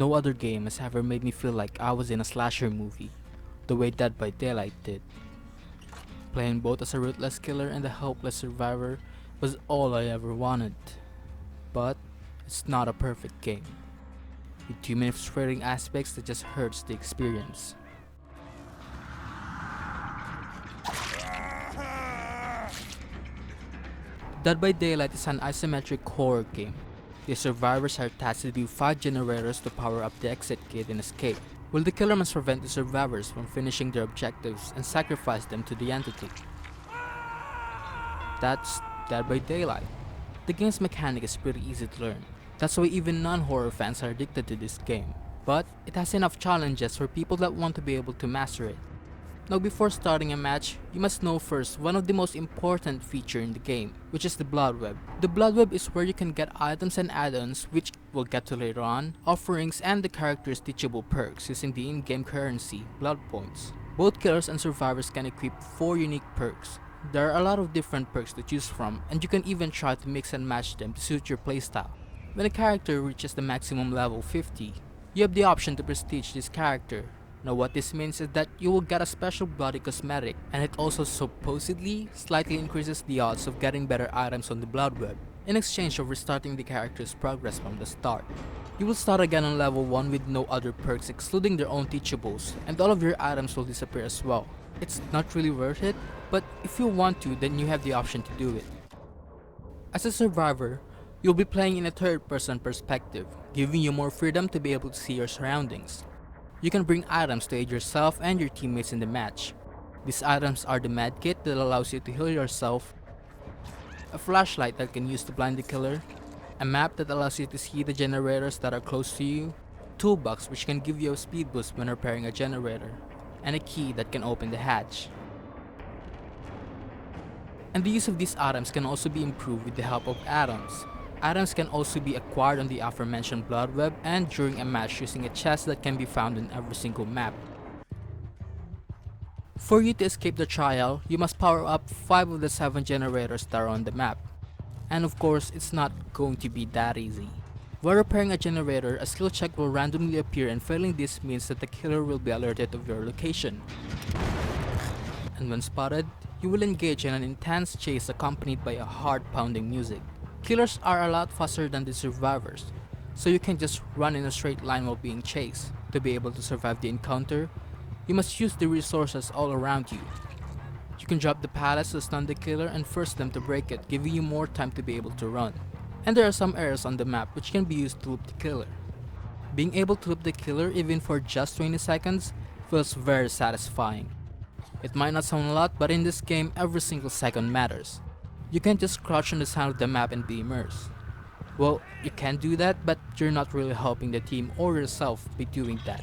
No other game has ever made me feel like I was in a slasher movie, the way Dead by Daylight did. Playing both as a ruthless killer and a helpless survivor was all I ever wanted. But it's not a perfect game, with too many frustrating aspects that just hurts the experience. Dead by Daylight is an isometric horror game. The survivors are tasked to do 5 generators to power up the exit gate and escape, while the killer must prevent the survivors from finishing their objectives and sacrifice them to the entity. That's Dead by Daylight. The game's mechanic is pretty easy to learn. That's why even non-horror fans are addicted to this game. But it has enough challenges for people that want to be able to master it. Now before starting a match, you must know first one of the most important feature in the game, which is the Blood Web. The Blood Web is where you can get items and add-ons, which we'll get to later on, offerings, and the character's teachable perks using the in-game currency, Blood Points. Both killers and survivors can equip 4 unique perks. There are a lot of different perks to choose from, and you can even try to mix and match them to suit your playstyle. When a character reaches the maximum level 50, you have the option to prestige this character. Now what this means is that you will get a special bloody cosmetic, and it also supposedly slightly increases the odds of getting better items on the Blood Web, in exchange of restarting the character's progress from the start. You will start again on level 1 with no other perks excluding their own teachables, and all of your items will disappear as well. It's not really worth it, but if you want to, then you have the option to do it. As a survivor, you'll be playing in a third-person perspective, giving you more freedom to be able to see your surroundings. You can bring items to aid yourself and your teammates in the match. These items are the medkit that allows you to heal yourself, a flashlight that can use to blind the killer, a map that allows you to see the generators that are close to you, toolbox which can give you a speed boost when repairing a generator, and a key that can open the hatch. And the use of these items can also be improved with the help of add-ons. Items can also be acquired on the aforementioned Blood Web and during a match using a chest that can be found in every single map. For you to escape the trial, you must power up 5 of the 7 generators that are on the map. And of course, it's not going to be that easy. While repairing a generator, a skill check will randomly appear, and failing this means that the killer will be alerted of your location. And when spotted, you will engage in an intense chase accompanied by a heart-pounding music. Killers are a lot faster than the survivors, so you can't just run in a straight line while being chased. To be able to survive the encounter, you must use the resources all around you. You can drop the pallets to stun the killer and force them to break it, giving you more time to be able to run. And there are some areas on the map which can be used to loop the killer. Being able to loop the killer even for just 20 seconds feels very satisfying. It might not sound a lot, but in this game, every single second matters. You can't just crouch on the side of the map and be immersed. Well, you can do that, but you're not really helping the team or yourself by doing that.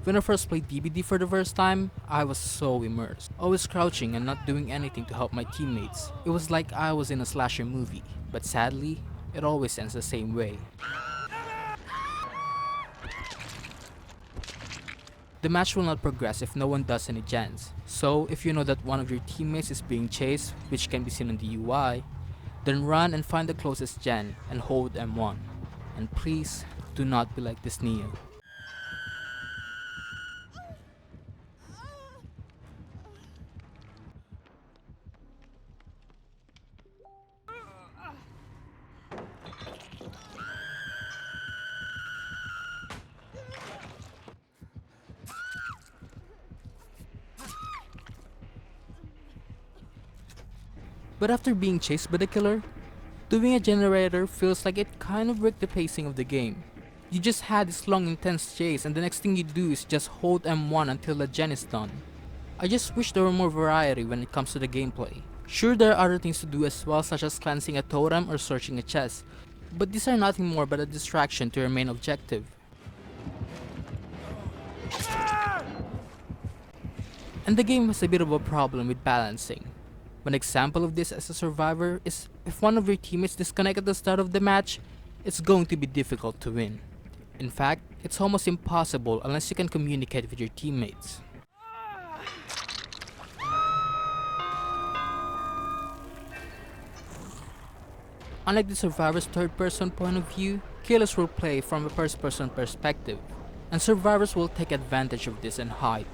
When I first played DBD for the first time, I was so immersed, always crouching and not doing anything to help my teammates. It was like I was in a slasher movie, but sadly, it always ends the same way. The match will not progress if no one does any gens, so if you know that one of your teammates is being chased, which can be seen on the UI, then run and find the closest gen and hold M1. And please, do not be like this Neo. But after being chased by the killer, doing a generator feels like it kind of broke the pacing of the game. You just had this long intense chase, and the next thing you do is just hold M1 until the gen is done. I just wish there were more variety when it comes to the gameplay. Sure, there are other things to do as well, such as cleansing a totem or searching a chest, but these are nothing more but a distraction to your main objective. And the game has a bit of a problem with balancing. One example of this as a survivor is if one of your teammates disconnect at the start of the match, it's going to be difficult to win. In fact, it's almost impossible unless you can communicate with your teammates. Unlike the survivor's third-person point of view, killers will play from a first-person perspective, and survivors will take advantage of this and hide,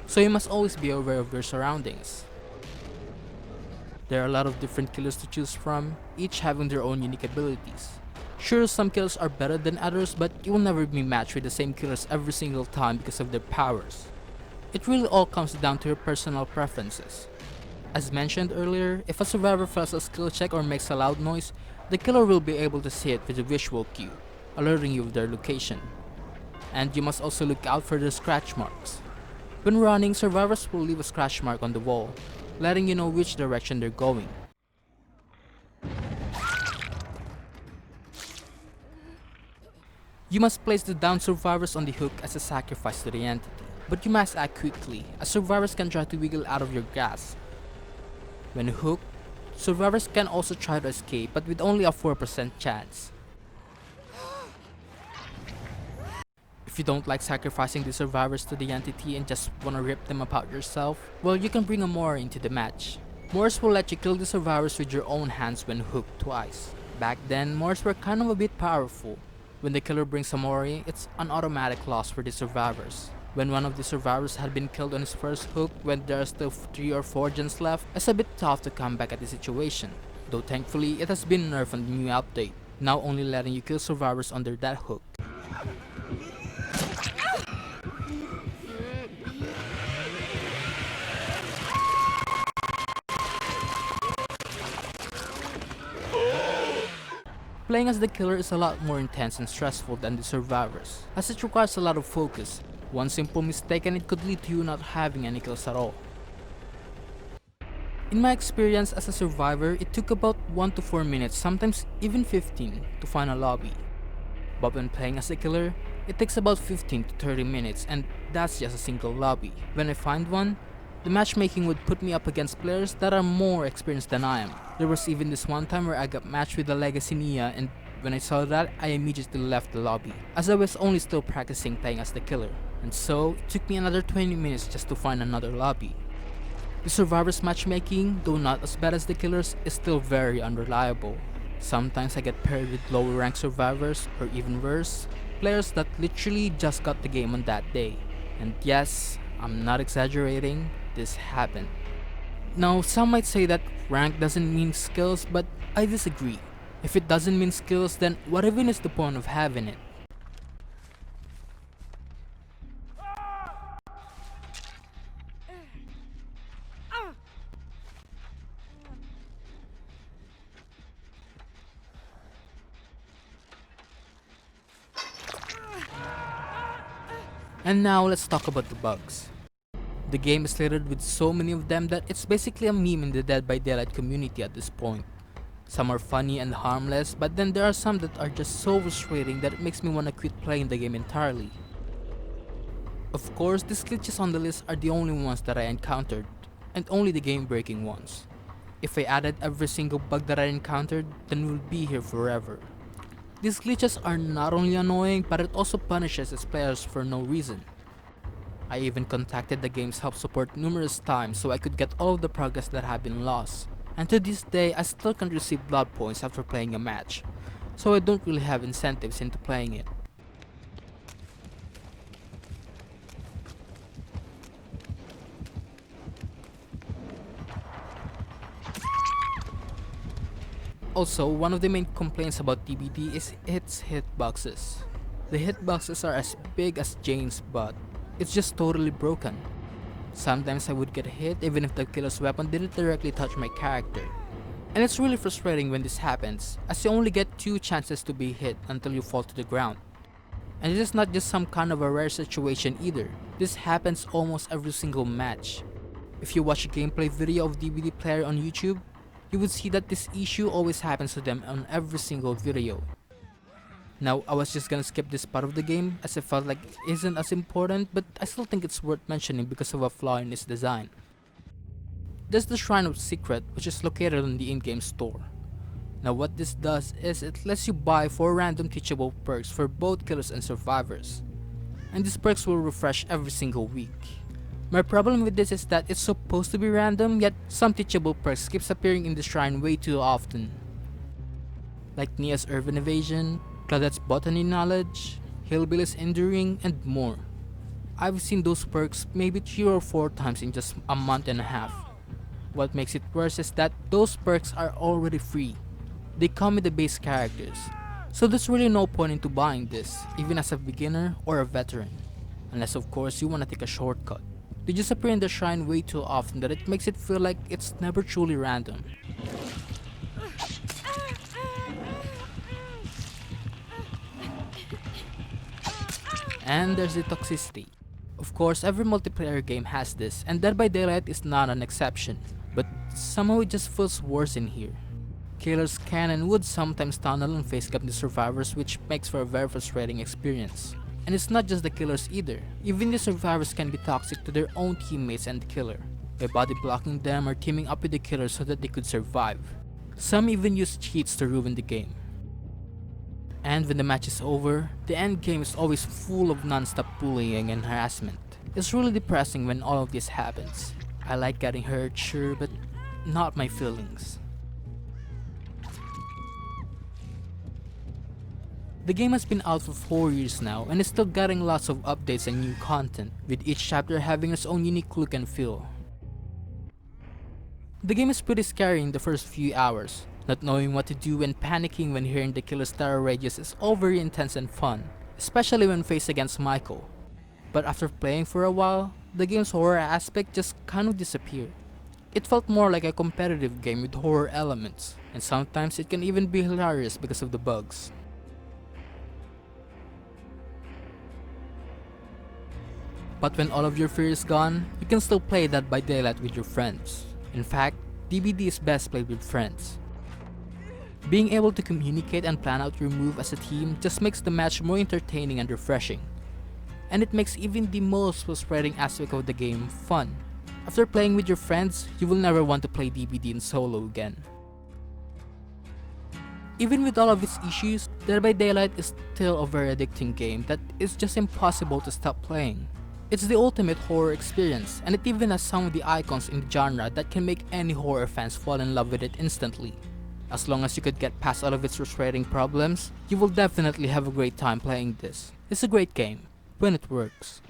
so you must always be aware of your surroundings. There are a lot of different killers to choose from, each having their own unique abilities. Sure, some killers are better than others, but you will never be matched with the same killers every single time because of their powers. It really all comes down to your personal preferences. As mentioned earlier, if a survivor fails a skill check or makes a loud noise, the killer will be able to see it with a visual cue, alerting you of their location. And you must also look out for their scratch marks. When running, survivors will leave a scratch mark on the wall, letting you know which direction they're going. You must place the downed survivors on the hook as a sacrifice to the entity, but you must act quickly, as survivors can try to wiggle out of your grasp. When hooked, survivors can also try to escape, but with only a 4% chance. If you don't like sacrificing the survivors to the entity and just wanna rip them apart yourself, well, you can bring a Mori into the match. Moors will let you kill the survivors with your own hands when hooked twice. Back then, Moors were kind of a bit powerful. When the killer brings a Mori, it's an automatic loss for the survivors. When one of the survivors had been killed on his first hook when there are still 3 or 4 gens left, it's a bit tough to come back at the situation. Though thankfully, it has been nerfed on the new update, now only letting you kill survivors under that hook. Playing as the killer is a lot more intense and stressful than the survivors, as it requires a lot of focus. One simple mistake and it could lead to you not having any kills at all. In my experience as a survivor, it took about 1 to 4 minutes, sometimes even 15, to find a lobby. But when playing as a killer, it takes about 15 to 30 minutes, and that's just a single lobby. When I find one, the matchmaking would put me up against players that are more experienced than I am. There was even this one time where I got matched with a Legacy Nia, and when I saw that, I immediately left the lobby, as I was only still practicing playing as the killer. And so, it took me another 20 minutes just to find another lobby. The survivors matchmaking, though not as bad as the killers, is still very unreliable. Sometimes I get paired with lower ranked survivors, or even worse, players that literally just got the game on that day. And yes, I'm not exaggerating, this happened. Now, some might say that rank doesn't mean skills, but I disagree. If it doesn't mean skills, then what even is the point of having it? And now let's talk about the bugs. The game is littered with so many of them that it's basically a meme in the Dead by Daylight community at this point. Some are funny and harmless, but then there are some that are just so frustrating that it makes me wanna quit playing the game entirely. Of course, these glitches on the list are the only ones that I encountered, and only the game-breaking ones. If I added every single bug that I encountered, then we'll be here forever. These glitches are not only annoying, but it also punishes its players for no reason. I even contacted the game's help support numerous times so I could get all of the progress that had been lost. And to this day, I still can't receive blood points after playing a match, so I don't really have incentives into playing it. Also, one of the main complaints about DBD is its hitboxes. The hitboxes are as big as Jane's butt. It's just totally broken. Sometimes I would get hit even if the killer's weapon didn't directly touch my character. And it's really frustrating when this happens, as you only get 2 chances to be hit until you fall to the ground. And it is not just some kind of a rare situation either. This happens almost every single match. If you watch a gameplay video of DBD player on YouTube, you would see that this issue always happens to them on every single video. Now, I was just gonna skip this part of the game as I felt like it isn't as important, but I still think it's worth mentioning because of a flaw in its design. There's the Shrine of Secret, which is located on the in-game store. Now what this does is it lets you buy 4 random teachable perks for both killers and survivors. And these perks will refresh every single week. My problem with this is that it's supposed to be random, yet some teachable perks keeps appearing in the shrine way too often. Like Nia's Urban Evasion, Claudette's botany knowledge, Hillbilly's enduring, and more. I've seen those perks maybe 3 or 4 times in just a month and a half. What makes it worse is that those perks are already free. They come with the base characters. So there's really no point into buying this, even as a beginner or a veteran. Unless of course you wanna take a shortcut. They just appear in the shrine way too often that it makes it feel like it's never truly random. And there's the toxicity. Of course, every multiplayer game has this, and Dead by Daylight is not an exception. But somehow it just feels worse in here. Killers can and would sometimes tunnel and facecam the survivors, which makes for a very frustrating experience. And it's not just the killers either. Even the survivors can be toxic to their own teammates and the killer, by body blocking them or teaming up with the killer so that they could survive. Some even use cheats to ruin the game. And when the match is over, the end game is always full of non-stop bullying and harassment. It's really depressing when all of this happens. I like getting hurt, sure, but not my feelings. The game has been out for 4 years now and is still getting lots of updates and new content, with each chapter having its own unique look and feel. The game is pretty scary in the first few hours. Not knowing what to do and panicking when hearing the killer's terror rages is all very intense and fun, especially when faced against Michael. But after playing for a while, the game's horror aspect just kind of disappeared. It felt more like a competitive game with horror elements, and sometimes it can even be hilarious because of the bugs. But when all of your fear is gone, you can still play Dead by Daylight with your friends. In fact, DBD is best played with friends. Being able to communicate and plan out your move as a team just makes the match more entertaining and refreshing. And it makes even the most frustrating aspect of the game fun. After playing with your friends, you will never want to play DBD in solo again. Even with all of its issues, Dead by Daylight is still a very addicting game that is just impossible to stop playing. It's the ultimate horror experience, and it even has some of the icons in the genre that can make any horror fans fall in love with it instantly. As long as you could get past all of its frustrating problems, you will definitely have a great time playing this. It's a great game, when it works.